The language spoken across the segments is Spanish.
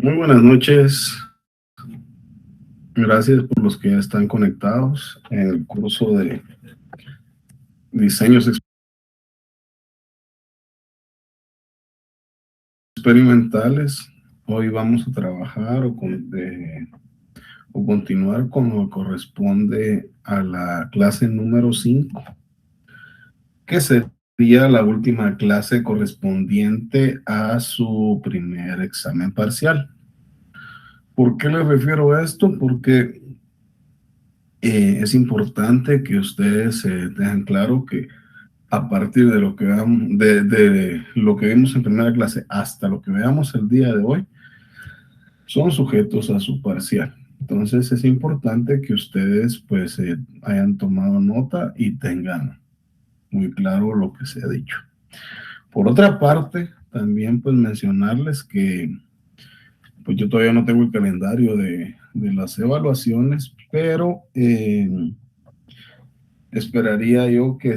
Muy buenas noches. Gracias por los que ya están conectados en el curso de diseños experimentales. Hoy vamos a trabajar o continuar con lo que corresponde a la clase número 5, que sería la última clase correspondiente a su primer examen parcial. ¿Por qué les refiero a esto? Porque es importante que ustedes tengan claro que a partir de lo que veamos, de lo que vimos en primera clase hasta lo que veamos el día de hoy, son sujetos a su parcial. Entonces es importante que ustedes pues hayan tomado nota y tengan muy claro lo que se ha dicho. Por otra parte, también pues mencionarles que pues yo todavía no tengo el calendario de las evaluaciones, pero esperaría yo que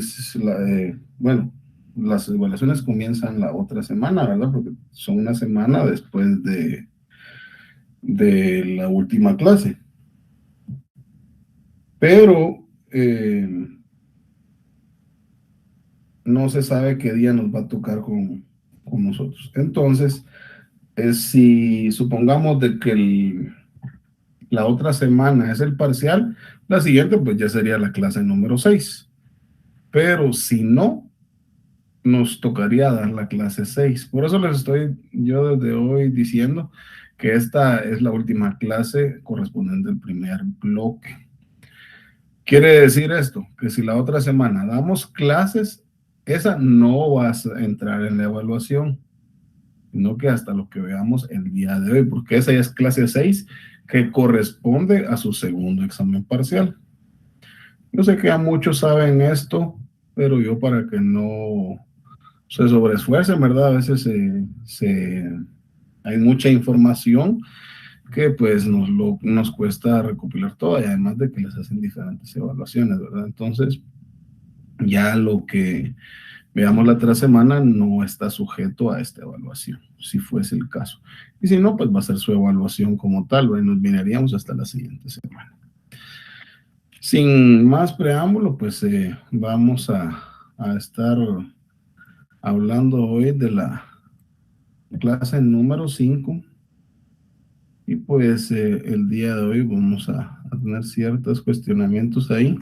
bueno, las evaluaciones comienzan la otra semana, ¿verdad? Porque son una semana después de la última clase. Pero no se sabe qué día nos va a tocar con nosotros. Entonces, si supongamos de que la otra semana es el parcial, la siguiente pues ya sería la clase número 6. Pero si no, nos tocaría dar la clase 6. Por eso les estoy yo desde hoy diciendo que esta es la última clase correspondiente al primer bloque. Quiere decir esto, que si la otra semana damos clases, esa no va a entrar en la evaluación, sino que hasta lo que veamos el día de hoy, porque esa ya es clase 6 que corresponde a su segundo examen parcial. Yo sé que a muchos saben esto, pero yo para que no se sobreesfuercen, ¿verdad? A veces hay mucha información que pues nos cuesta recopilar todo y además de que les hacen diferentes evaluaciones, ¿verdad? Entonces, ya lo que veamos la otra semana no está sujeto a esta evaluación, si fuese el caso. Y si no, pues va a ser su evaluación como tal, ¿verdad? Y nos miraríamos hasta la siguiente semana. Sin más preámbulo, pues vamos a estar hablando hoy de la clase número 5 y pues el día de hoy vamos a tener ciertos cuestionamientos ahí.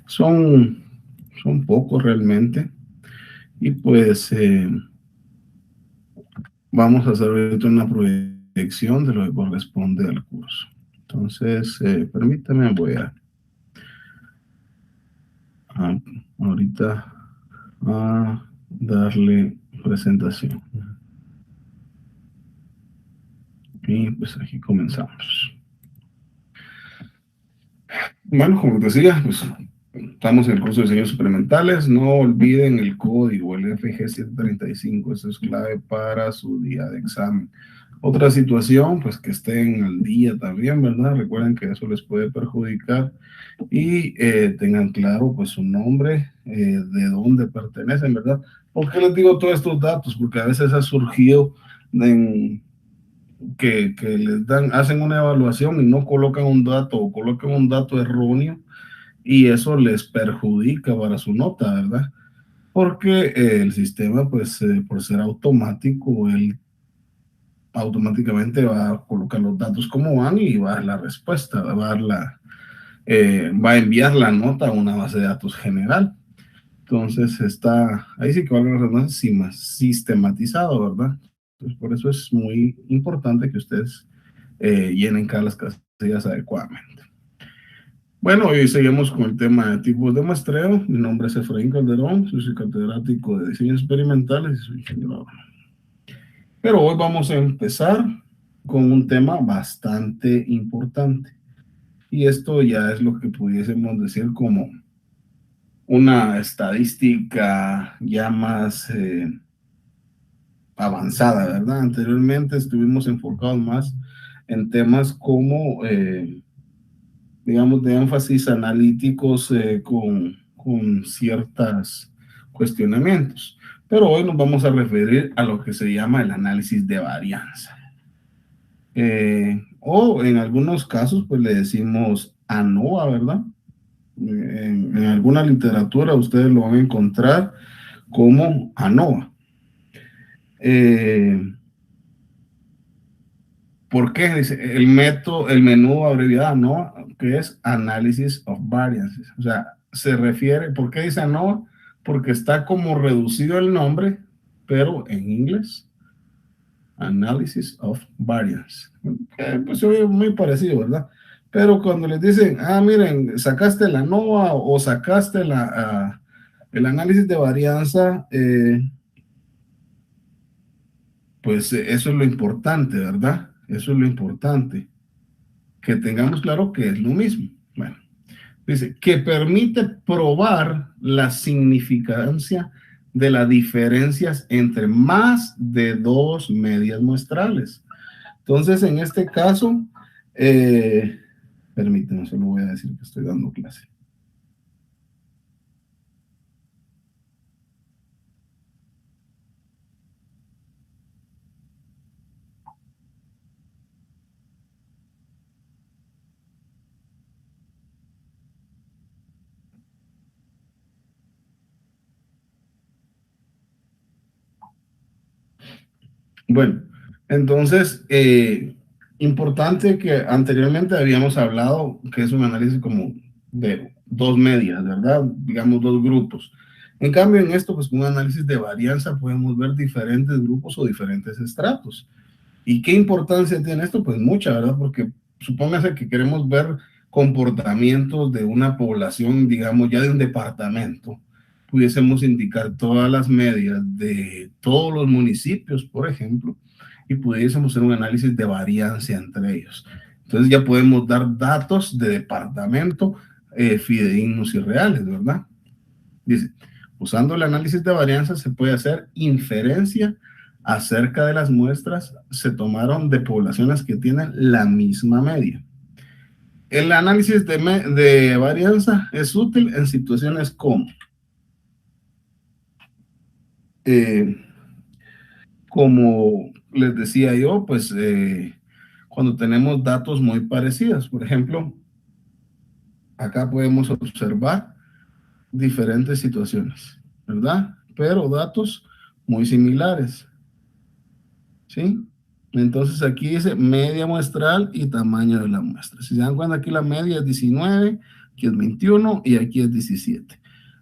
Son pocos realmente y pues vamos a hacer ahorita una proyección de lo que corresponde al curso. Entonces, permítame, voy ahorita a darle presentación. Y pues aquí comenzamos. Bueno, como te decía, pues estamos en el curso de diseños experimentales. No olviden el código, el FG735, eso es clave para su día de examen. Otra situación, pues que estén al día también, ¿verdad? Recuerden que eso les puede perjudicar y tengan claro pues su nombre, de dónde pertenecen, ¿verdad? ¿Por qué les digo todos estos datos? Porque a veces ha surgido que les hacen una evaluación y no colocan un dato o colocan un dato erróneo y eso les perjudica para su nota, ¿verdad? Porque el sistema, pues por ser automático, él automáticamente va a colocar los datos como van y va a dar la respuesta, va a enviar la nota a una base de datos general. Entonces ahí sí que va a ser sistematizado, ¿verdad? Entonces por eso es muy importante que ustedes llenen cada las casillas adecuadamente. Bueno, hoy seguimos con el tema de tipos de muestreo. Mi nombre es Efraín Calderón, soy catedrático de diseño experimentales y soy ingeniero. Pero hoy vamos a empezar con un tema bastante importante. Y esto ya es lo que pudiésemos decir como una estadística ya más avanzada, ¿verdad? Anteriormente estuvimos enfocados más en temas como digamos, de énfasis analíticos con ciertos cuestionamientos. Pero hoy nos vamos a referir a lo que se llama el análisis de varianza. O en algunos casos, pues le decimos ANOVA, ¿verdad? En alguna literatura ustedes lo van a encontrar como ANOVA. ¿Por qué? Dice el método, el menú abreviado ANOVA, que es Analysis of Variances. O sea, se refiere, ¿por qué dice ANOVA? Porque está como reducido el nombre, pero en inglés, Analysis of Variance. Pues se oye muy parecido, ¿verdad? Pero cuando les dicen, ah, miren, sacaste la ANOVA o sacaste el análisis de varianza, pues eso es lo importante, ¿verdad? Eso es lo importante, que tengamos claro que es lo mismo. Bueno, dice que permite probar la significancia de las diferencias entre más de dos medias muestrales. Entonces, en este caso, permítanme, solo voy a decir que estoy dando clase. Bueno, entonces, importante que anteriormente habíamos hablado que es un análisis como de dos medias, ¿verdad? Digamos dos grupos. En cambio, en esto, pues con un análisis de varianza podemos ver diferentes grupos o diferentes estratos. ¿Y qué importancia tiene esto? Pues mucha, ¿verdad? Porque supóngase que queremos ver comportamientos de una población, digamos, ya de un departamento. Pudiésemos indicar todas las medias de todos los municipios, por ejemplo, y pudiésemos hacer un análisis de varianza entre ellos. Entonces ya podemos dar datos de departamento fidedignos y reales, ¿verdad? Dice, usando el análisis de varianza se puede hacer inferencia acerca de las muestras se tomaron de poblaciones que tienen la misma media. El análisis de varianza es útil en situaciones como, eh, como les decía yo, pues cuando tenemos datos muy parecidos. Por ejemplo, acá podemos observar diferentes situaciones, ¿verdad? Pero datos muy similares. ¿Sí? Entonces aquí dice media muestral y tamaño de la muestra. Si se dan cuenta, aquí la media es 19, aquí es 21 y aquí es 17.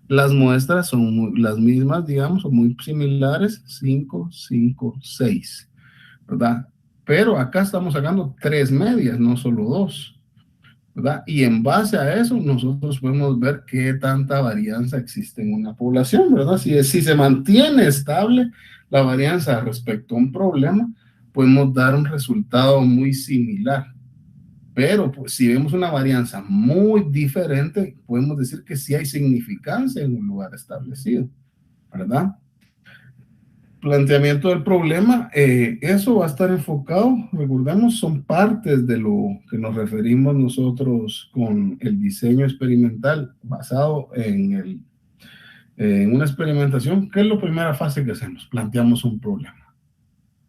Las muestras son las mismas, digamos, son muy similares, 5, 5, 6, ¿verdad? Pero acá estamos sacando tres medias, no solo dos, ¿verdad? Y en base a eso, nosotros podemos ver qué tanta varianza existe en una población, ¿verdad? Si se mantiene estable la varianza respecto a un problema, podemos dar un resultado muy similar. Pero pues, si vemos una varianza muy diferente, podemos decir que sí hay significancia en un lugar establecido, ¿verdad? Planteamiento del problema, eso va a estar enfocado, recordemos, son partes de lo que nos referimos nosotros con el diseño experimental basado en una experimentación. ¿Qué es la primera fase que hacemos? Planteamos un problema.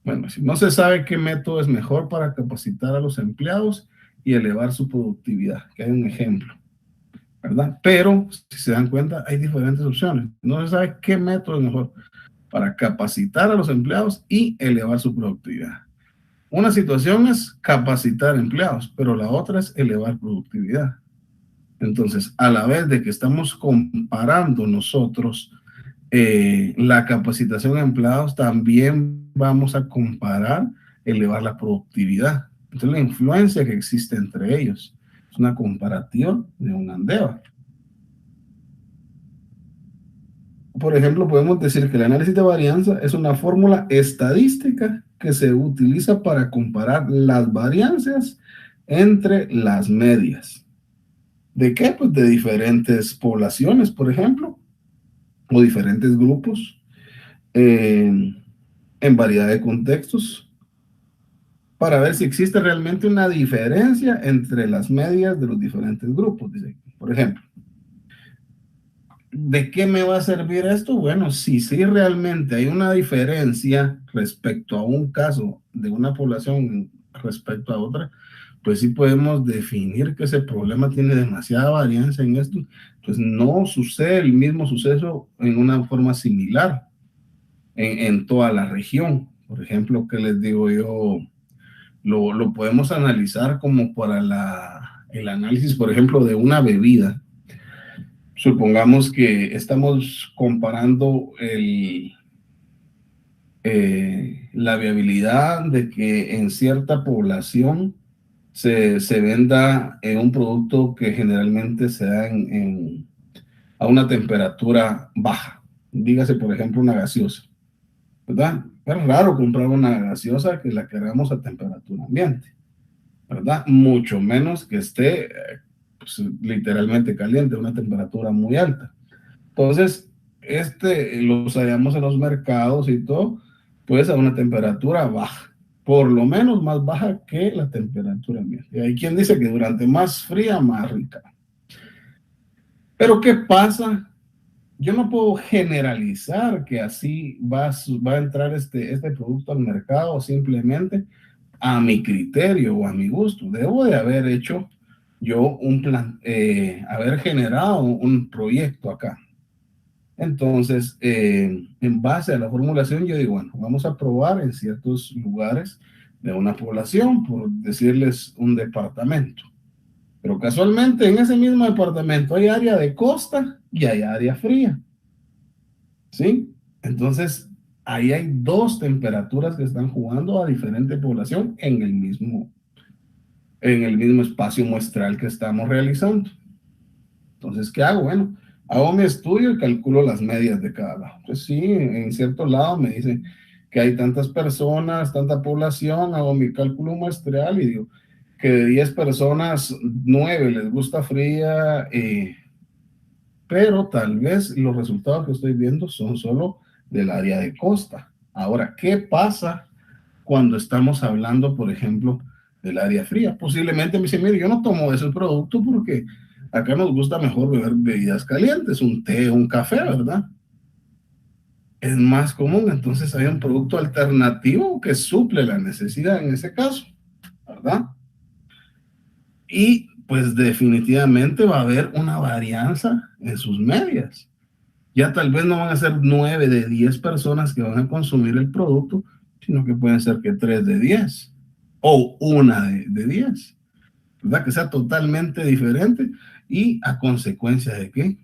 Bueno, si no se sabe qué método es mejor para capacitar a los empleados y elevar su productividad, que hay un ejemplo, ¿verdad? Pero, si se dan cuenta, hay diferentes opciones. No se sabe qué método es mejor para capacitar a los empleados y elevar su productividad. Una situación es capacitar empleados, pero la otra es elevar productividad. Entonces, a la vez de que estamos comparando nosotros la capacitación de empleados, también vamos a comparar elevar la productividad. Entonces, la influencia que existe entre ellos es una comparativa de un andeva. Por ejemplo, podemos decir que el análisis de varianza es una fórmula estadística que se utiliza para comparar las varianzas entre las medias. ¿De qué? Pues de diferentes poblaciones, por ejemplo, o diferentes grupos, en variedad de contextos, para ver si existe realmente una diferencia entre las medias de los diferentes grupos. Dice, por ejemplo, ¿de qué me va a servir esto? Bueno, si sí realmente hay una diferencia respecto a un caso de una población respecto a otra, pues sí podemos definir que ese problema tiene demasiada varianza en esto, pues no sucede el mismo suceso en una forma similar en toda la región. Por ejemplo, ¿qué les digo yo? Lo podemos analizar como para el análisis, por ejemplo, de una bebida. Supongamos que estamos comparando la viabilidad de que en cierta población se venda un producto que generalmente se da a una temperatura baja. Dígase, por ejemplo, una gaseosa, ¿verdad? Es raro comprar una gaseosa que la queramos a temperatura ambiente, ¿verdad? Mucho menos que esté pues, literalmente caliente, a una temperatura muy alta. Entonces, los hallamos en los mercados y todo, pues a una temperatura baja, por lo menos más baja que la temperatura ambiente. Y hay quien dice que durante más fría, más rica. Pero ¿qué pasa? Yo no puedo generalizar que así va a entrar este producto al mercado simplemente a mi criterio o a mi gusto. Debo de haber hecho yo un plan, haber generado un proyecto acá. Entonces, en base a la formulación, yo digo, bueno, vamos a probar en ciertos lugares de una población, por decirles un departamento. Pero casualmente en ese mismo departamento hay área de costa y hay área fría. ¿Sí? Entonces, ahí hay dos temperaturas que están jugando a diferente población en el mismo espacio muestral que estamos realizando. Entonces, ¿qué hago? Bueno, hago mi estudio y calculo las medias de cada lado. Pues sí, en cierto lado me dice que hay tantas personas, tanta población, hago mi cálculo muestral y digo que de 10 personas, 9 les gusta fría, pero tal vez los resultados que estoy viendo son solo del área de costa. Ahora, ¿qué pasa cuando estamos hablando, por ejemplo, del área fría? Posiblemente me dicen, mire, yo no tomo ese producto porque acá nos gusta mejor beber bebidas calientes, un té, un café, ¿verdad? Es más común, entonces hay un producto alternativo que suple la necesidad en ese caso, ¿verdad? Y pues definitivamente va a haber una varianza en sus medias. Ya tal vez no van a ser 9 de 10 personas que van a consumir el producto, sino que pueden ser que 3 de 10 o una de 10, ¿verdad? Que sea totalmente diferente y a consecuencia de qué?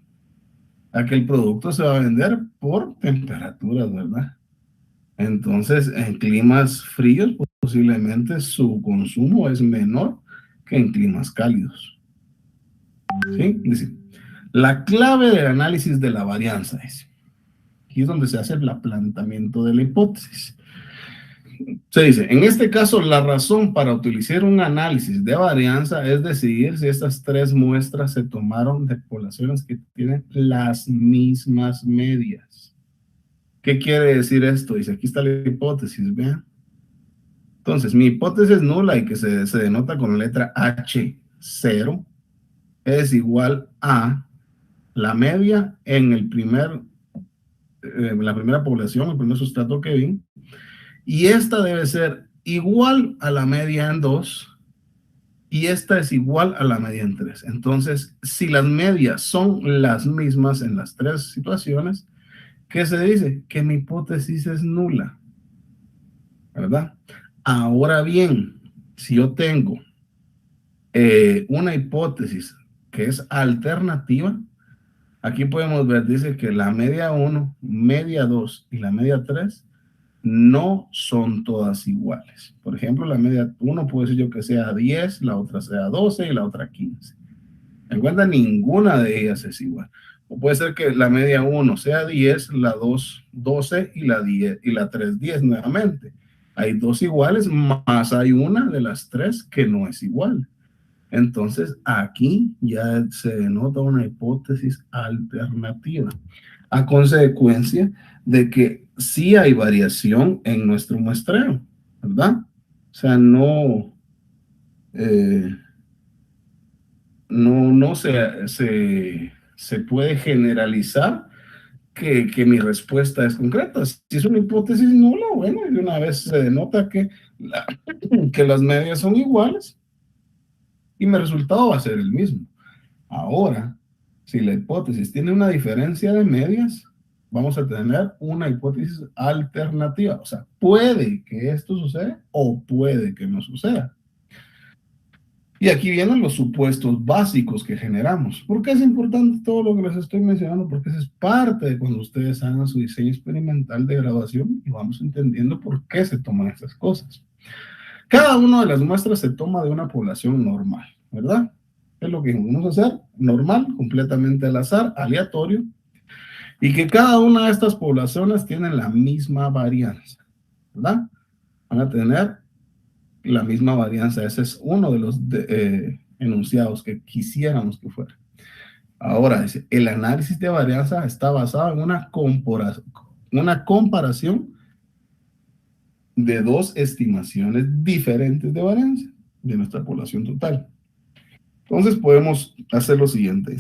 A que el producto se va a vender por temperaturas, ¿verdad? Entonces, en climas fríos, posiblemente su consumo es menor que en climas cálidos. ¿Sí? Dice, la clave del análisis de la varianza es, aquí es donde se hace el planteamiento de la hipótesis. Se dice, en este caso, la razón para utilizar un análisis de varianza es decidir si estas tres muestras se tomaron de poblaciones que tienen las mismas medias. ¿Qué quiere decir esto? Dice, aquí está la hipótesis, vean. Entonces, mi hipótesis nula y que se denota con la letra H0 es igual a la media en la primera población, el primer sustrato que vi, y esta debe ser igual a la media en 2 y esta es igual a la media en 3. Entonces, si las medias son las mismas en las tres situaciones, ¿qué se dice? Que mi hipótesis es nula, ¿verdad? Ahora bien, si yo tengo una hipótesis que es alternativa, aquí podemos ver, dice que la media 1, media 2 y la media 3 no son todas iguales. Por ejemplo, la media 1 puede ser yo que sea 10, la otra sea 12 y la otra 15. En cuenta, ninguna de ellas es igual. O puede ser que la media 1 sea 10, la 2 12 y la 10 y la 3 10 nuevamente. Hay dos iguales, más hay una de las tres que no es igual. Entonces, aquí ya se denota una hipótesis alternativa, a consecuencia de que sí hay variación en nuestro muestreo, ¿verdad? O sea, eh, no se puede generalizar que mi respuesta es concreta. Si es una hipótesis nula, bueno, de una vez se denota que las medias son iguales y mi resultado va a ser el mismo. Ahora, si la hipótesis tiene una diferencia de medias, vamos a tener una hipótesis alternativa. O sea, puede que esto suceda o puede que no suceda. Y aquí vienen los supuestos básicos que generamos. ¿Por qué es importante todo lo que les estoy mencionando? Porque eso es parte de cuando ustedes hagan su diseño experimental de graduación y vamos entendiendo por qué se toman estas cosas. Cada una de las muestras se toma de una población normal, ¿verdad? Es lo que vamos a hacer, normal, completamente al azar, aleatorio, y que cada una de estas poblaciones tienen la misma varianza, ¿verdad? Van a tener la misma varianza. Ese es uno de los enunciados que quisiéramos que fuera. Ahora, dice, el análisis de varianza está basado en una comparación de dos estimaciones diferentes de varianza de nuestra población total. Entonces podemos hacer lo siguiente.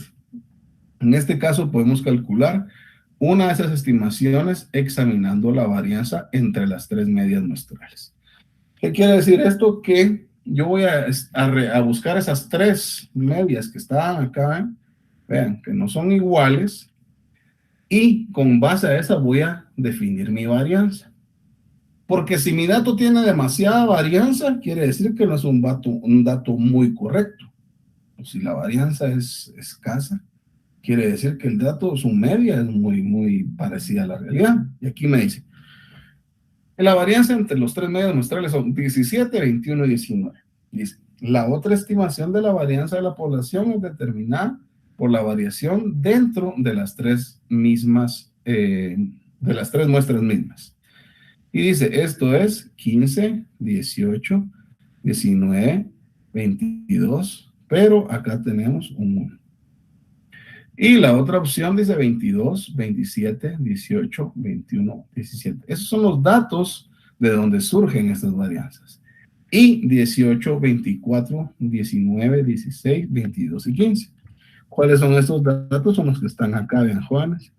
En este caso podemos calcular una de esas estimaciones examinando la varianza entre las tres medias muestrales. ¿Qué quiere decir esto? Que yo voy a buscar esas tres medias que estaban acá, vean, que no son iguales, y con base a esa voy a definir mi varianza. Porque si mi dato tiene demasiada varianza, quiere decir que no es un dato muy correcto. Si la varianza es escasa, quiere decir que el dato, su media es muy parecida a la realidad. Y aquí me dice, la varianza entre los tres medios muestrales son 17, 21 y 19. Dice, la otra estimación de la varianza de la población es determinada por la variación dentro de las tres mismas, de las tres muestras mismas. Y dice, esto es 15, 18, 19, 22, pero acá tenemos un 1. Y la otra opción dice 22, 27, 18, 21, 17. Esos son los datos de donde surgen estas varianzas. Y 18, 24, 19, 16, 22 y 15. ¿Cuáles son estos datos? Son los que están acá, vean, jóvenes,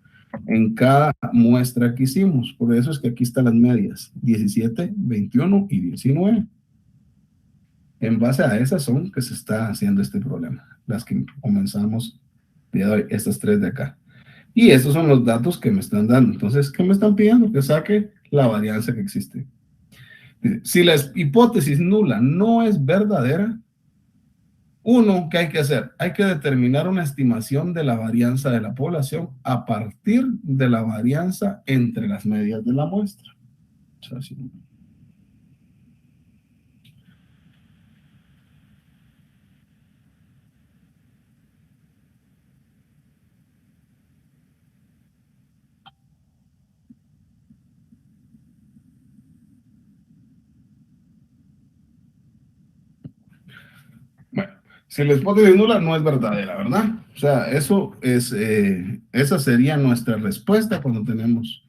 en cada muestra que hicimos. Por eso es que aquí están las medias, 17, 21 y 19. En base a esas son que se está haciendo este problema, las que comenzamos de hoy, estas tres de acá. Y estos son los datos que me están dando. Entonces, ¿qué me están pidiendo? Que saque la varianza que existe. Si la hipótesis nula no es verdadera, uno, ¿qué hay que hacer? Hay que determinar una estimación de la varianza de la población a partir de la varianza entre las medias de la muestra. O sea, si bueno, si la hipótesis nula no es verdadera, ¿verdad? O sea, eso es, esa sería nuestra respuesta cuando tenemos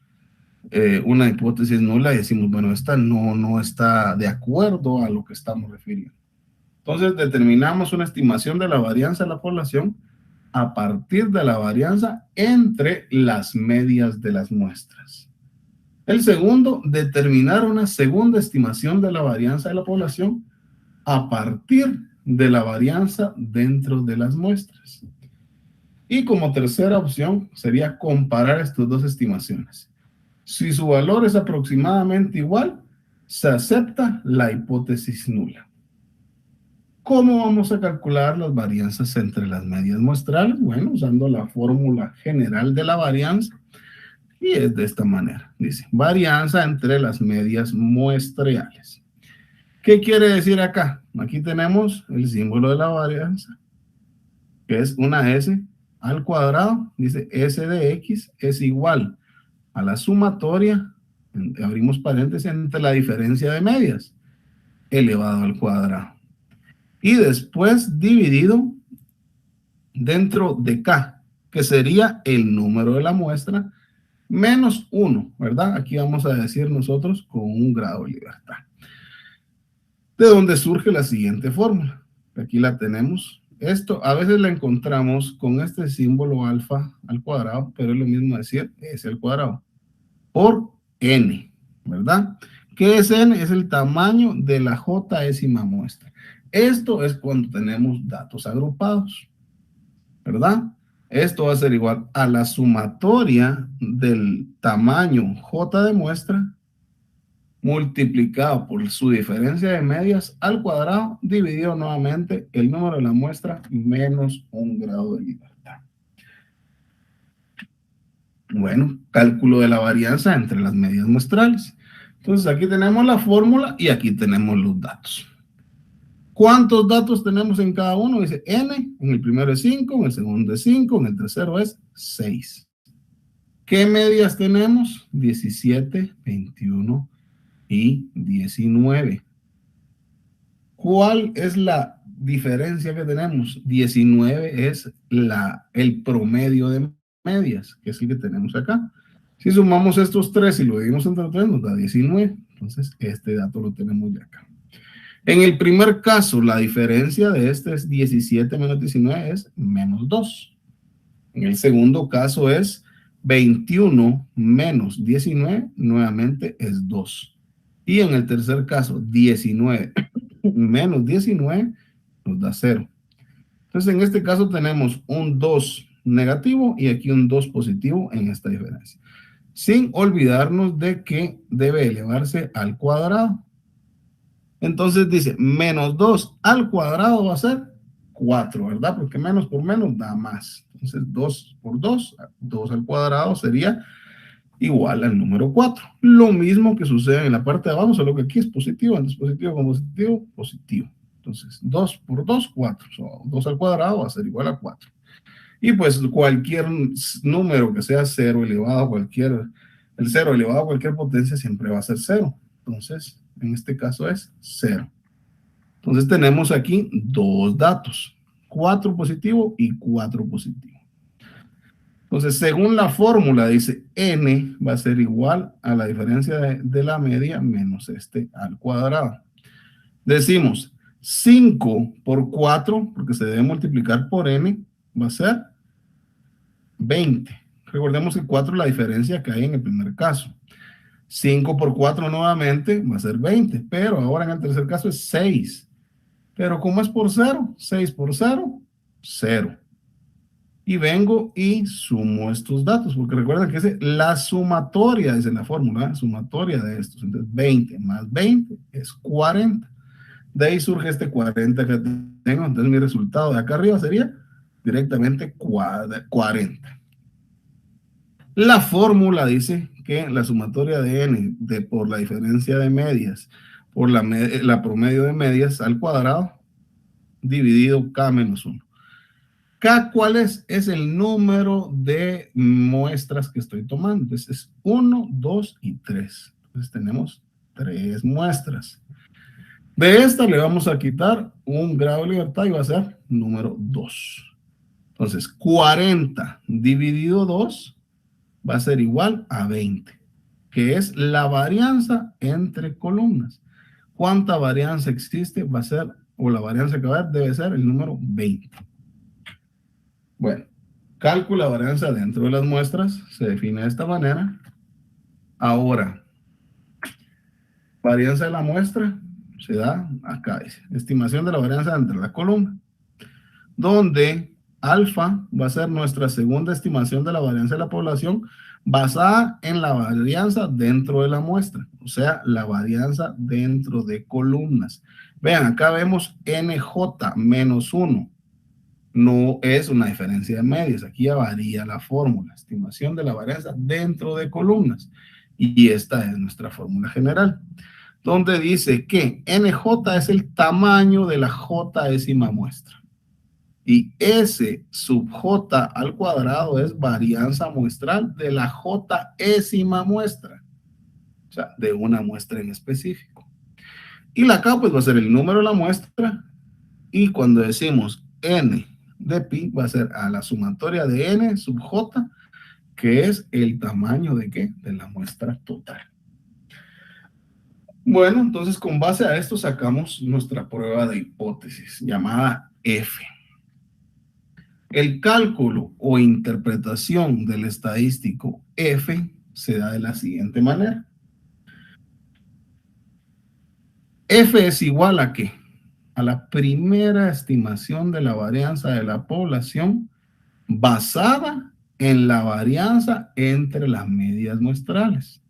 una hipótesis nula y decimos, bueno, esta no está de acuerdo a lo que estamos refiriendo. Entonces, determinamos una estimación de la varianza de la población a partir de la varianza entre las medias de las muestras. El segundo, determinar una segunda estimación de la varianza de la población a partir de la varianza dentro de las muestras. Y como tercera opción sería comparar estas dos estimaciones. Si su valor es aproximadamente igual, se acepta la hipótesis nula. ¿Cómo vamos a calcular las varianzas entre las medias muestrales? Bueno, usando la fórmula general de la varianza. Y es de esta manera. Dice, varianza entre las medias muestrales. ¿Qué quiere decir acá? Aquí tenemos el símbolo de la varianza, que es una S al cuadrado. Dice S de X es igual a la sumatoria, abrimos paréntesis, entre la diferencia de medias, elevado al cuadrado. Y después dividido dentro de K, que sería el número de la muestra, menos 1, ¿verdad? Aquí vamos a decir nosotros con un grado de libertad. De donde surge la siguiente fórmula. Aquí la tenemos Esto a veces la encontramos con este símbolo alfa al cuadrado, pero es lo mismo decir S al cuadrado por N, ¿verdad? ¿Qué es N? Es el tamaño de la J-ésima muestra. Esto es cuando tenemos datos agrupados, ¿verdad? Esto va a ser igual a la sumatoria del tamaño J de muestra multiplicado por su diferencia de medias al cuadrado, dividido nuevamente el número de la muestra menos un grado de libertad. Bueno, cálculo de la varianza entre las medias muestrales. Entonces aquí tenemos la fórmula y aquí tenemos los datos. ¿Cuántos datos tenemos en cada uno? Dice n, en el primero es 5, en el segundo es 5, en el tercero es 6. ¿Qué medias tenemos? 17, 21 y 19. ¿Cuál es la diferencia que tenemos? 19 es el promedio de medias, que es el que tenemos acá. Si sumamos estos tres y lo dividimos entre 3, nos da 19. Entonces, este dato lo tenemos ya acá. En el primer caso, la diferencia de este es 17 menos 19 es menos 2. En el segundo caso es 21 menos 19, nuevamente es 2. Y en el tercer caso, 19 menos 19 nos da 0. Entonces, en este caso tenemos un 2 negativo y aquí un 2 positivo en esta diferencia. Sin olvidarnos de que debe elevarse al cuadrado. Entonces dice, menos 2 al cuadrado va a ser 4, ¿verdad? Porque menos por menos da más. Entonces 2 por 2, 2 al cuadrado sería igual al número 4. Lo mismo que sucede en la parte de abajo, solo que aquí es positivo, entonces positivo con positivo, positivo. Entonces 2 por 2, 4. 2 al cuadrado va a ser igual a 4. Y pues cualquier número que sea 0 elevado a el 0 elevado a cualquier potencia siempre va a ser 0. Entonces, en este caso es 0. Entonces tenemos aquí dos datos, 4 positivo y 4 positivo. Entonces, según la fórmula, dice n va a ser igual a la diferencia de la media menos este al cuadrado. Decimos 5 por 4, porque se debe multiplicar por n, va a ser 20. Recordemos que 4 es la diferencia que hay en el primer caso. 5 por 4 nuevamente va a ser 20, pero ahora en el tercer caso es 6. Pero como es por 0, 6 por 0, 0. Y vengo y sumo estos datos, porque recuerden que es la sumatoria, es en la fórmula, sumatoria de estos. Entonces 20 más 20 es 40. De ahí surge este 40 que tengo, entonces mi resultado de acá arriba sería directamente 40. La fórmula dice que la sumatoria de n por la diferencia de medias por la promedio de medias al cuadrado dividido k menos 1. K, ¿cuál es? Es el número de muestras que estoy tomando. Entonces es 1, 2 y 3. Entonces tenemos 3 muestras. De esta le vamos a quitar un grado de libertad y va a ser número 2. Entonces 40 dividido 2 va a ser igual a 20, que es la varianza entre columnas. ¿Cuánta varianza existe? Va a ser, o la varianza que va a haber debe ser el número 20. Bueno, cálculo la varianza dentro de las muestras se define de esta manera. Ahora, varianza de la muestra se da acá, dice, estimación de la varianza entre la columna, donde alfa va a ser nuestra segunda estimación de la varianza de la población basada en la varianza dentro de la muestra, o sea, la varianza dentro de columnas. Vean, acá vemos NJ menos 1. No es una diferencia de medias, aquí ya varía la fórmula, estimación de la varianza dentro de columnas. Y esta es nuestra fórmula general, donde dice que NJ es el tamaño de la J-ésima muestra. Y S sub J al cuadrado es varianza muestral de la J-ésima muestra. O sea, de una muestra en específico. Y la K pues va a ser el número de la muestra. Y cuando decimos N de pi va a ser a la sumatoria de N sub J, que es el tamaño de ¿qué? De la muestra total. Bueno, entonces con base a esto sacamos nuestra prueba de hipótesis llamada F. El cálculo o interpretación del estadístico F se da de la siguiente manera. F es igual a ¿qué? A la primera estimación de la varianza de la población basada en la varianza entre las medias muestrales,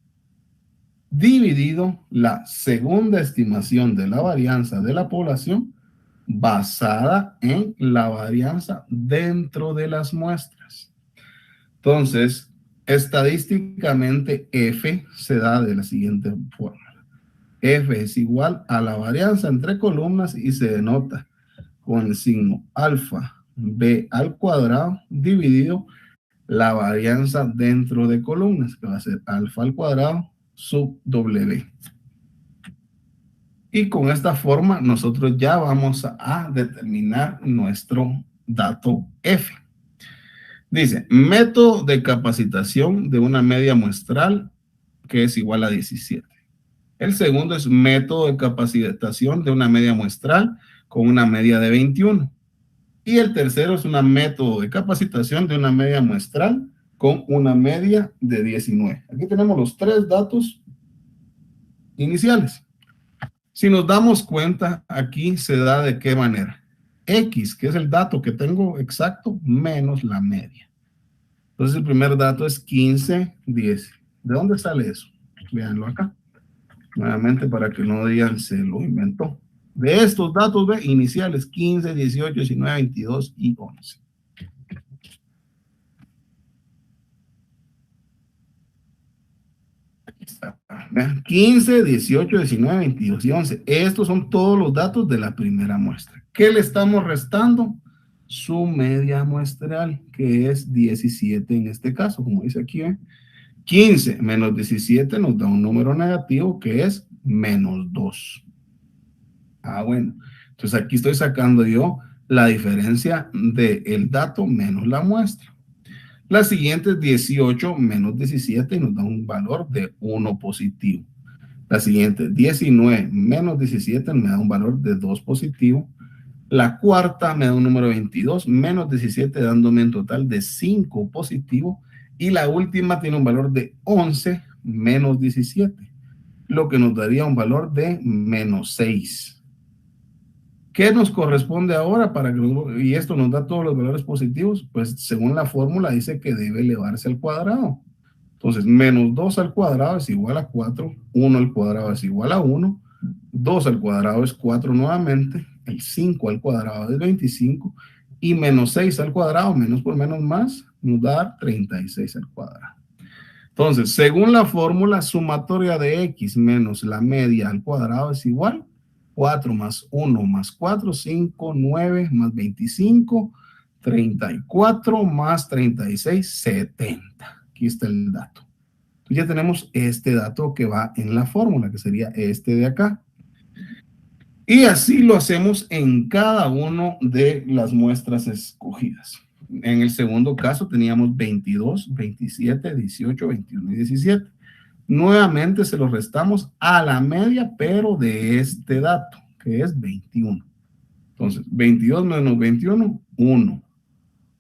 dividido la segunda estimación de la varianza de la población basada en la varianza dentro de las muestras. Entonces, estadísticamente F se da de la siguiente forma. F es igual a la varianza entre columnas y se denota con el signo alfa B al cuadrado dividido la varianza dentro de columnas, que va a ser alfa al cuadrado sub W. Y con esta forma nosotros ya vamos a determinar nuestro dato F. Dice, método de capacitación de una media muestral que es igual a 17. El segundo es método de capacitación de una media muestral con una media de 21. Y el tercero es un método de capacitación de una media muestral con una media de 19. Aquí tenemos los tres datos iniciales. Si nos damos cuenta, aquí se da de qué manera. X, que es el dato que tengo exacto, menos la media. Entonces el primer dato es 15, 10. ¿De dónde sale eso? Véanlo acá. Nuevamente para que no digan se lo inventó. De estos datos iniciales, 15, 18, 19, 22 y 11. 15, 18, 19, 22 y 11. Estos son todos los datos de la primera muestra. ¿Qué le estamos restando? Su media muestral, que es 17 en este caso, como dice aquí. 15 menos 17 nos da un número negativo que es menos 2. Bueno. Entonces aquí estoy sacando yo la diferencia del dato menos la muestra. La siguiente es 18 menos 17 y nos da un valor de 1 positivo. La siguiente, 19 menos 17 me da un valor de 2 positivo. La cuarta me da un número 22 menos 17 dándome un total de 5 positivo. Y la última tiene un valor de 11 menos 17, lo que nos daría un valor de menos 6. ¿Qué nos corresponde ahora para que y esto nos da todos los valores positivos? Pues según la fórmula dice que debe elevarse al cuadrado. Entonces, menos 2 al cuadrado es igual a 4, 1 al cuadrado es igual a 1, 2 al cuadrado es 4 nuevamente, el 5 al cuadrado es 25, y menos 6 al cuadrado, menos por menos más, nos da 36 al cuadrado. Entonces, según la fórmula, sumatoria de x menos la media al cuadrado es igual 4 más 1 más 4, 5, 9 más 25, 34 más 36, 70. Aquí está el dato. Entonces ya tenemos este dato que va en la fórmula, que sería este de acá. Y así lo hacemos en cada una de las muestras escogidas. En el segundo caso teníamos 22, 27, 18, 21 y 17. Nuevamente se los restamos a la media, pero de este dato, que es 21. Entonces, 22 menos 21, 1.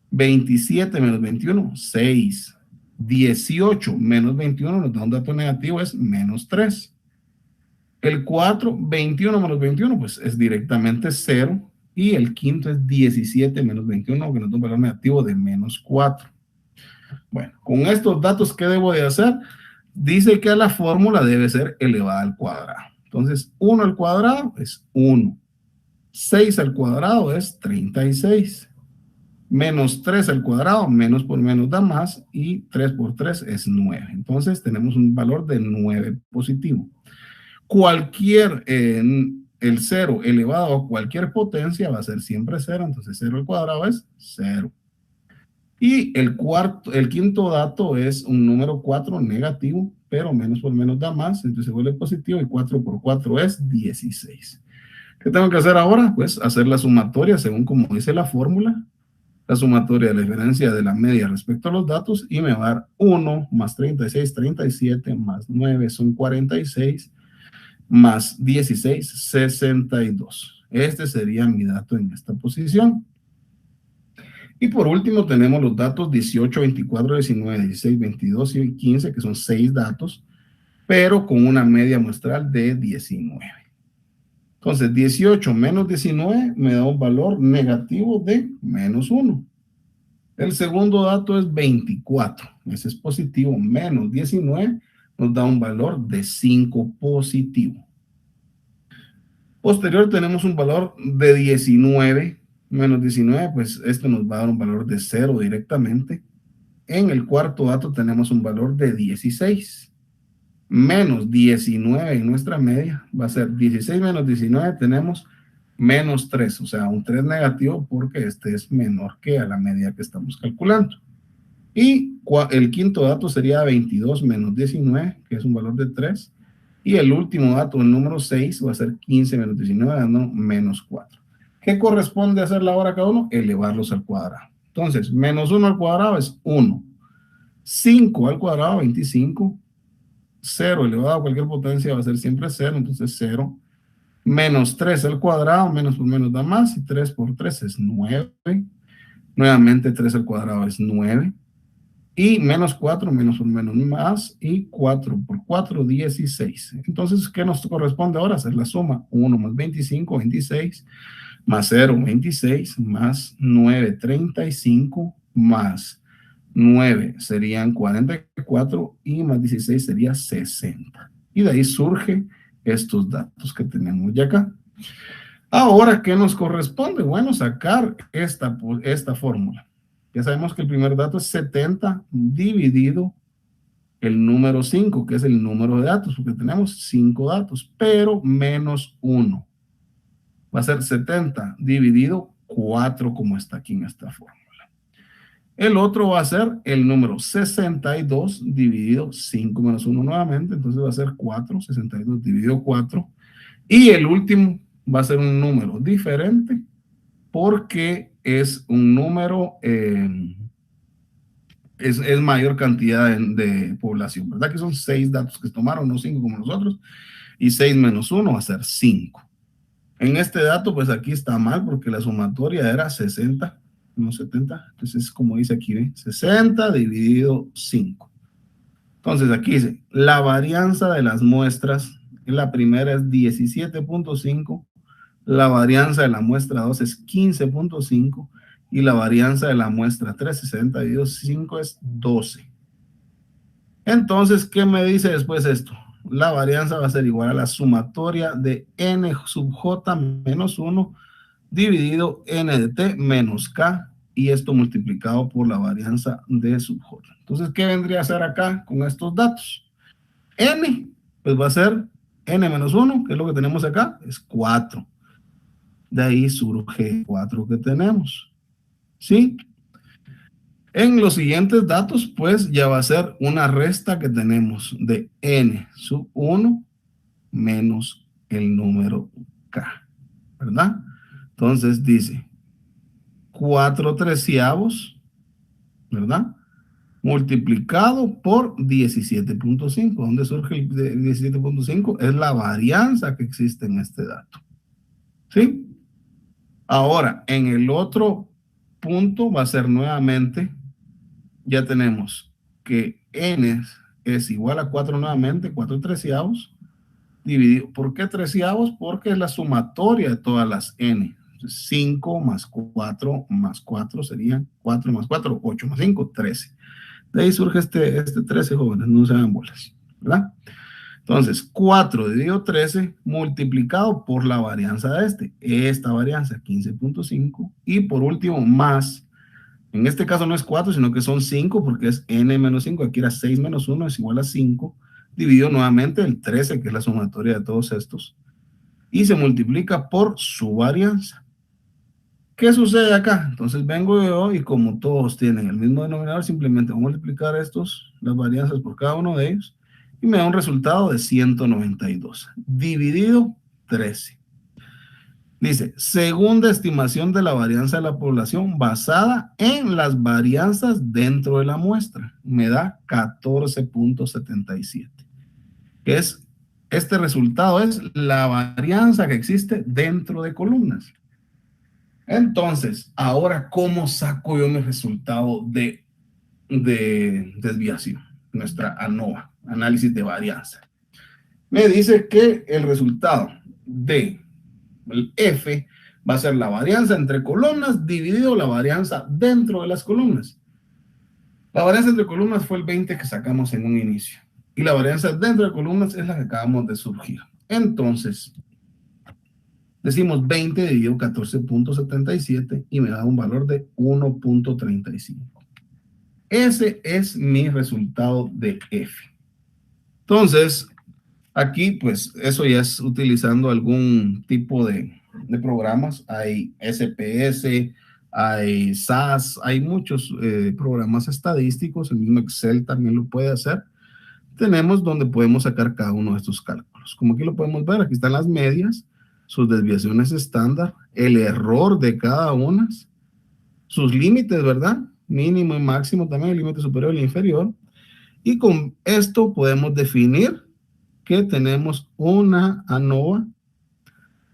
27 menos 21, 6. 18 menos 21 nos da un dato negativo, es menos 3. El 4, 21 menos 21, pues es directamente 0. Y el quinto es 17 menos 21, que nos da un valor negativo de menos 4. Bueno, con estos datos, ¿qué debo de hacer? Dice que la fórmula debe ser elevada al cuadrado. Entonces, 1 al cuadrado es 1. 6 al cuadrado es 36. Menos 3 al cuadrado, menos por menos da más, y 3 por 3 es 9. Entonces, tenemos un valor de 9 positivo. Cualquier, el 0 elevado a cualquier potencia va a ser siempre 0, entonces 0 al cuadrado es 0. Y el quinto dato es un número 4 negativo, pero menos por menos da más, entonces se vuelve positivo y 4 por 4 es 16. ¿Qué tengo que hacer ahora? Pues hacer la sumatoria según como dice la fórmula, la sumatoria de la diferencia de la media respecto a los datos y me va a dar 1 más 36, 37, más 9 son 46, más 16, 62. Este sería mi dato en esta posición. Y por último tenemos los datos 18, 24, 19, 16, 22 y 15, que son 6 datos, pero con una media muestral de 19. Entonces, 18 menos 19 me da un valor negativo de -1. El segundo dato es 24. Ese es positivo. Menos 19 nos da un valor de 5 positivo. Posterior tenemos un valor de 19. Menos 19, pues esto nos va a dar un valor de 0 directamente. En el cuarto dato tenemos un valor de 16. Menos 19 en nuestra media va a ser 16 menos 19, tenemos menos 3, o sea, un 3 negativo porque este es menor que a la media que estamos calculando. Y el quinto dato sería 22 menos 19, que es un valor de 3. Y el último dato, el número 6, va a ser 15 menos 19, dando menos 4. ¿Qué corresponde hacerla ahora cada uno? Elevarlos al cuadrado. Entonces, menos 1 al cuadrado es 1. 5 al cuadrado, 25. 0 elevado a cualquier potencia va a ser siempre 0, entonces 0. Menos 3 al cuadrado, menos por menos da más, y 3 por 3 es 9. Nuevamente 3 al cuadrado es 9. Y menos 4, menos por menos más, y 4 por 4, 16. Entonces, ¿qué nos corresponde ahora? Hacer la suma. 1 más 25, 26, más 0, 26, más 9, 35, más 9 serían 44 y más 16 sería 60. Y de ahí surgen estos datos que tenemos ya acá. Ahora, ¿qué nos corresponde? Bueno, sacar esta fórmula. Ya sabemos que el primer dato es 70 dividido el número 5, que es el número de datos, porque tenemos 5 datos, pero menos 1. Va a ser 70 dividido 4, como está aquí en esta fórmula. El otro va a ser el número 62 dividido 5 menos 1 nuevamente, entonces va a ser 4, 62 dividido 4. Y el último va a ser un número diferente porque es un número, es mayor cantidad de población, ¿verdad? Que son 6 datos que se tomaron, no 5 como nosotros, y 6 menos 1 va a ser 5. En este dato, pues aquí está mal porque la sumatoria era 60, no 70. Entonces, como dice aquí, ¿ve? 60 dividido 5. Entonces, aquí dice, la varianza de las muestras, la primera es 17.5, la varianza de la muestra 2 es 15.5 y la varianza de la muestra 3, 60 dividido 5 es 12. Entonces, ¿qué me dice después esto? La varianza va a ser igual a la sumatoria de n sub j menos 1 dividido n de t menos k, y esto multiplicado por la varianza de sub j. Entonces, ¿qué vendría a ser acá con estos datos? N, pues va a ser n menos 1, que es lo que tenemos acá, es 4. De ahí surge 4 que tenemos. ¿Sí? En los siguientes datos, pues ya va a ser una resta que tenemos de n sub 1 menos el número k, ¿verdad? Entonces dice 4 treceavos, ¿verdad? Multiplicado por 17.5. ¿Dónde surge el 17.5? Es la varianza que existe en este dato. ¿Sí? Ahora, en el otro punto va a ser nuevamente, ya tenemos que n es igual a 4 nuevamente, 4 treceavos, dividido. ¿Por qué treceavos? Porque es la sumatoria de todas las n. 5 más 4 más 4 serían 4 más 4, 8 más 5, 13. De ahí surge este 13, jóvenes, no se hagan bolas, ¿verdad? Entonces, 4 dividido 13 multiplicado por la varianza de esta varianza, 15.5, y por último, más, en este caso no es 4, sino que son 5, porque es n menos 5, aquí era 6 menos 1, es igual a 5, dividido nuevamente el 13, que es la sumatoria de todos estos, y se multiplica por su varianza. ¿Qué sucede acá? Entonces vengo yo y como todos tienen el mismo denominador, simplemente voy a multiplicar las varianzas por cada uno de ellos y me da un resultado de 192 dividido 13. Dice, segunda estimación de la varianza de la población basada en las varianzas dentro de la muestra. Me da 14.77. Este resultado es la varianza que existe dentro de columnas. Entonces, ahora, ¿cómo saco yo mi resultado de desviación? Nuestra ANOVA, análisis de varianza. Me dice que el resultado de el F va a ser la varianza entre columnas dividido la varianza dentro de las columnas. La varianza entre columnas fue el 20 que sacamos en un inicio. Y la varianza dentro de columnas es la que acabamos de surgir. Entonces, decimos 20 dividido 14.77 y me da un valor de 1.35. Ese es mi resultado de F. Entonces, aquí, pues, eso ya es utilizando algún tipo de programas. Hay SPS, hay SAS, hay muchos programas estadísticos. El mismo Excel también lo puede hacer. Tenemos donde podemos sacar cada uno de estos cálculos. Como aquí lo podemos ver, aquí están las medias, sus desviaciones estándar, el error de cada una, sus límites, ¿verdad? Mínimo y máximo también, el límite superior y el inferior. Y con esto podemos definir que tenemos una ANOVA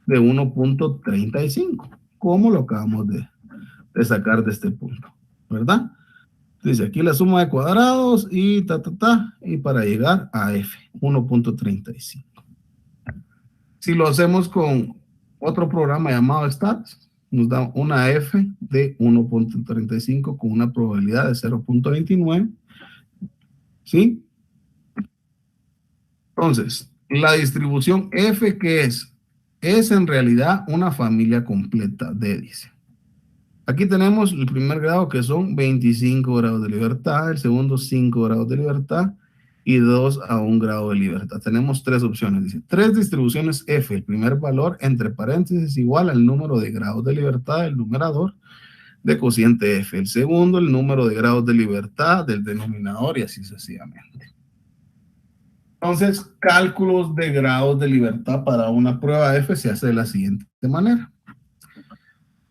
de 1.35, como lo acabamos de sacar de este punto, ¿verdad? Dice aquí la suma de cuadrados y y para llegar a F, 1.35. Si lo hacemos con otro programa llamado Stats, nos da una F de 1.35 con una probabilidad de 0.29, ¿sí? Entonces, la distribución F, ¿qué es? Es en realidad una familia completa de, dice. Aquí tenemos el primer grado que son 25 grados de libertad, el segundo 5 grados de libertad y 2 a 1 grado de libertad. Tenemos tres opciones, dice, tres distribuciones F, el primer valor entre paréntesis igual al número de grados de libertad del numerador de cociente F, el segundo el número de grados de libertad del denominador y así sucesivamente. Entonces, cálculos de grados de libertad para una prueba F se hace de la siguiente manera.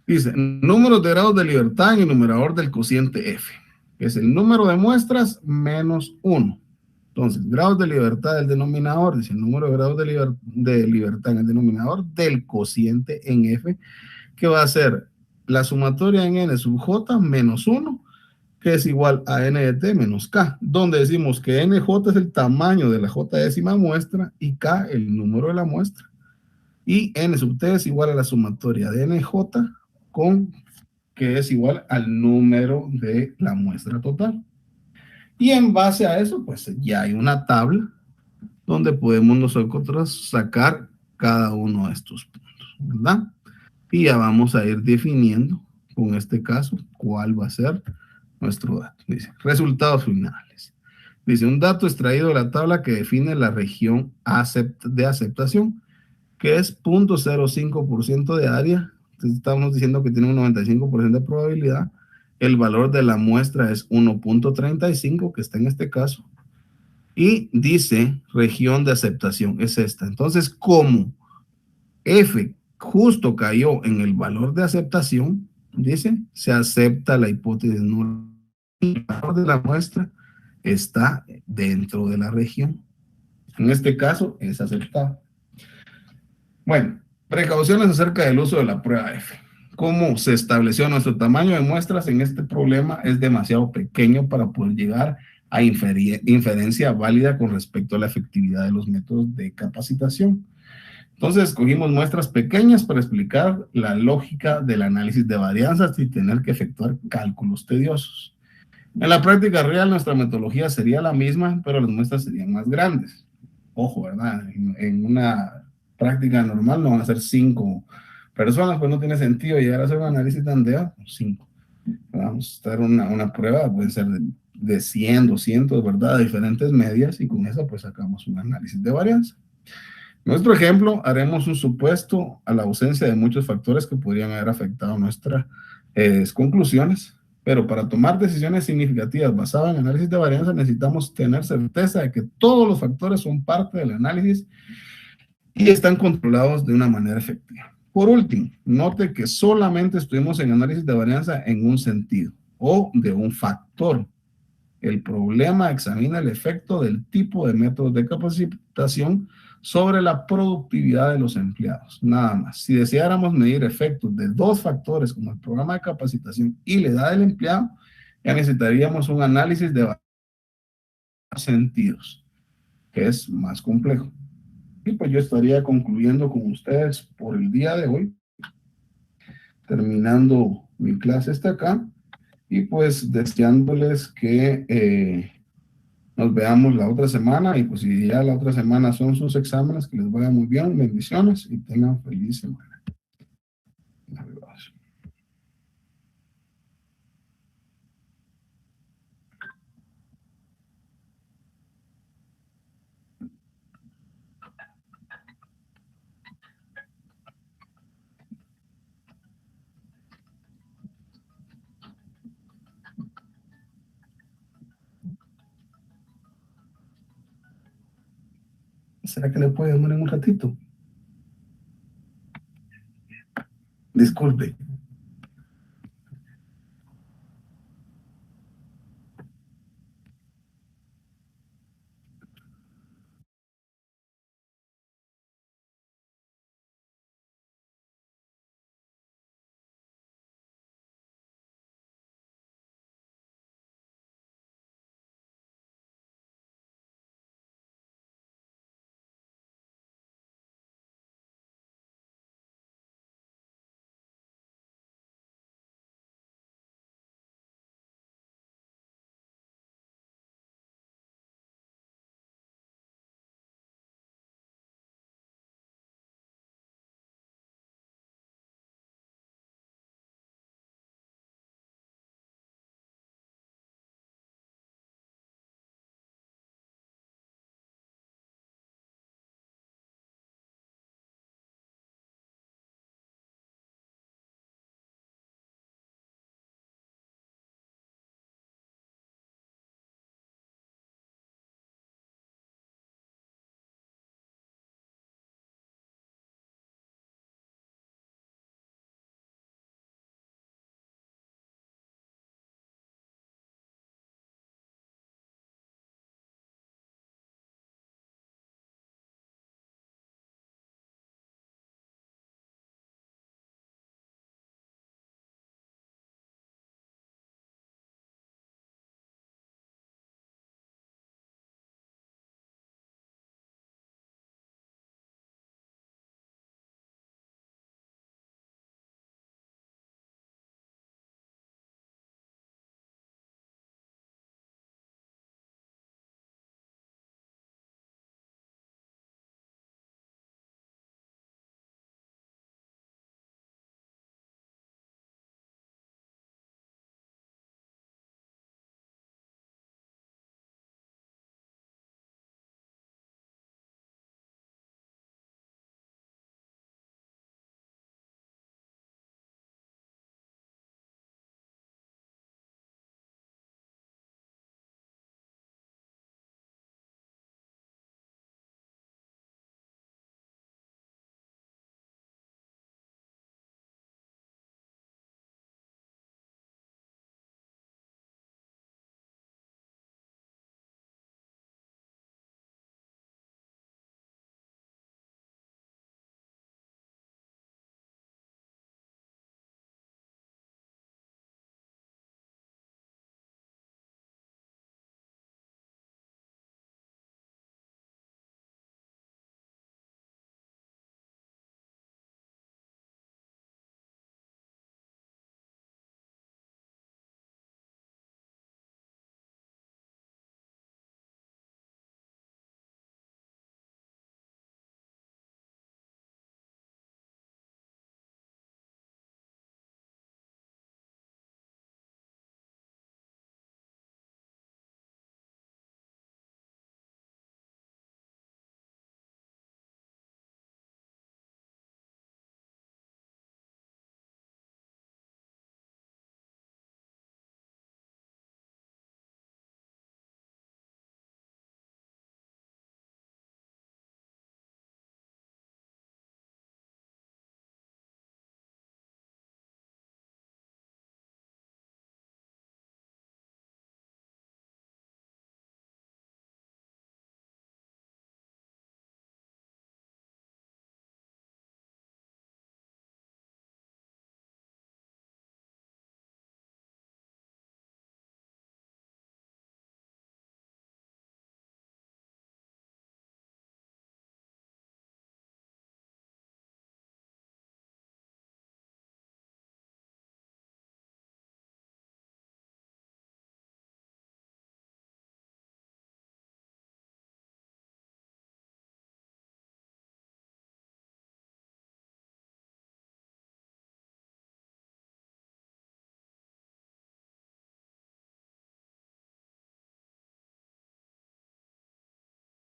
Dice, número de grados de libertad en el numerador del cociente F, que es el número de muestras menos 1. Entonces, grados de libertad del denominador, dice el número de grados de libertad en el denominador del cociente en F, que va a ser la sumatoria en n sub j menos 1, que es igual a n de t menos k, donde decimos que nj es el tamaño de la j décima muestra y k el número de la muestra. Y n sub t es igual a la sumatoria de nj con que es igual al número de la muestra total. Y en base a eso, pues ya hay una tabla donde podemos nosotros sacar cada uno de estos puntos, ¿verdad? Y ya vamos a ir definiendo, con este caso, cuál va a ser nuestro dato. Dice, resultados finales. Dice, un dato extraído de la tabla que define la región de aceptación, que es 0.05% de área. Entonces estamos diciendo que tiene un 95% de probabilidad. El valor de la muestra es 1.35, que está en este caso. Y dice región de aceptación, es esta. Entonces, como F justo cayó en el valor de aceptación, dice, se acepta la hipótesis nula. El valor de la muestra está dentro de la región. En este caso, es aceptado. Bueno, precauciones acerca del uso de la prueba F. ¿Cómo se estableció nuestro tamaño de muestras en este problema? Es demasiado pequeño para poder llegar a inferencia válida con respecto a la efectividad de los métodos de capacitación. Entonces, escogimos muestras pequeñas para explicar la lógica del análisis de varianzas sin tener que efectuar cálculos tediosos. En la práctica real, nuestra metodología sería la misma, pero las muestras serían más grandes. Ojo, ¿verdad? En una práctica normal no van a ser 5 personas, pues no tiene sentido llegar a hacer un análisis tan de 5. Vamos a estar una prueba, pueden ser de 100, 200, ¿verdad? De diferentes medias, y con eso pues sacamos un análisis de varianza. En nuestro ejemplo, haremos un supuesto a la ausencia de muchos factores que podrían haber afectado nuestras conclusiones, pero para tomar decisiones significativas basadas en análisis de varianza necesitamos tener certeza de que todos los factores son parte del análisis y están controlados de una manera efectiva. Por último, note que solamente estuvimos en análisis de varianza en un sentido o de un factor. El problema examina el efecto del tipo de métodos de capacitación sobre la productividad de los empleados, nada más. Si deseáramos medir efectos de dos factores como el programa de capacitación y la edad del empleado, ya necesitaríamos un análisis de varios sentidos, que es más complejo. Y pues yo estaría concluyendo con ustedes por el día de hoy, terminando mi clase hasta acá, y pues deseándoles que nos veamos la otra semana, y pues si ya la otra semana son sus exámenes, que les vaya muy bien, bendiciones y tengan feliz semana. Adiós. ¿Será que le puede llamar en un ratito? Disculpe.